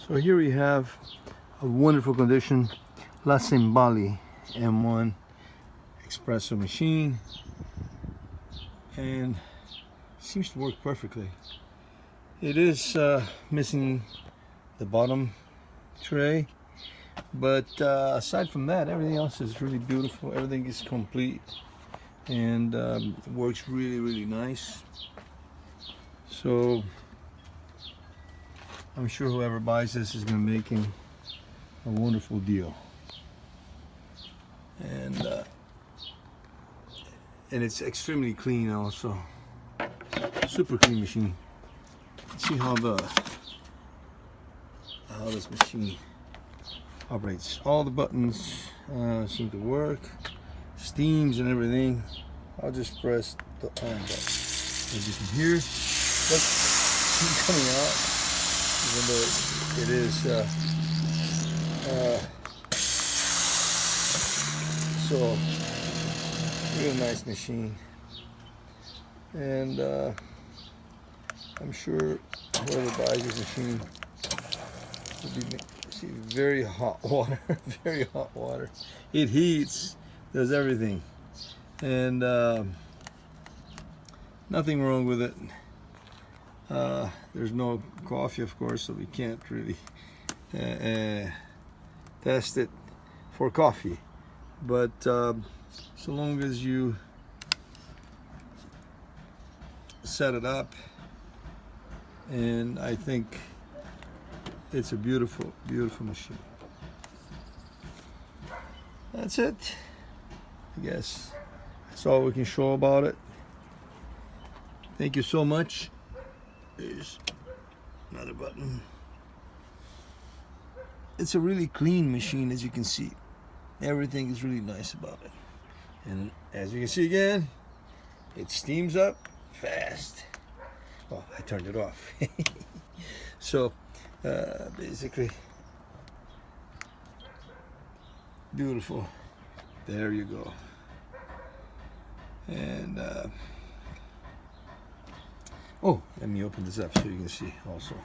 So here we have a wonderful condition La Cimbali M1 espresso machine, and seems to work perfectly. It is missing the bottom tray, but aside from that, everything else is really beautiful. Everything is complete and works really nice. So I'm sure whoever buys this is going to make him a wonderful deal. And it's extremely clean also. Super clean machine. Let's see how this machine operates. All the buttons seem to work. Steams and everything. I'll just press the on button. As you can hear, look, steam coming out, even though it is so really nice machine. And I'm sure whoever buys this machine will be very hot water, very hot water. It heats, does everything, and nothing wrong with it. There's no coffee, of course, so we can't really test it for coffee. But so long as you set it up, and I think it's a beautiful machine. That's it. I guess that's all we can show about it. Thank you so much. There's another button. It's a really clean machine, as you can see. Everything is really nice about it. And as you can see again, it steams up fast. Oh, I turned it off. So basically, beautiful. There you go. And oh, let me open this up so you can see also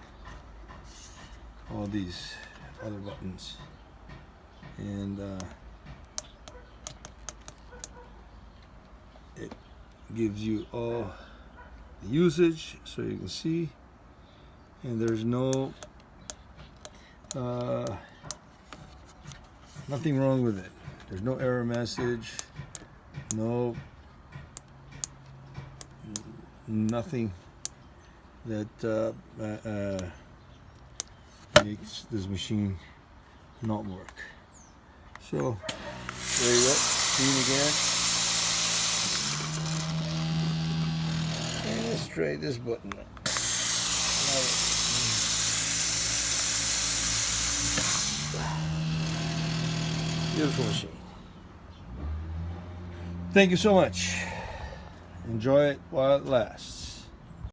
all these other buttons. And it gives you all the usage so you can see, and there's no nothing wrong with it. There's no error message, nothing that makes this machine not work. So there you go, steam again. And let's try this button up. Beautiful machine. Thank you so much. Enjoy it while it lasts.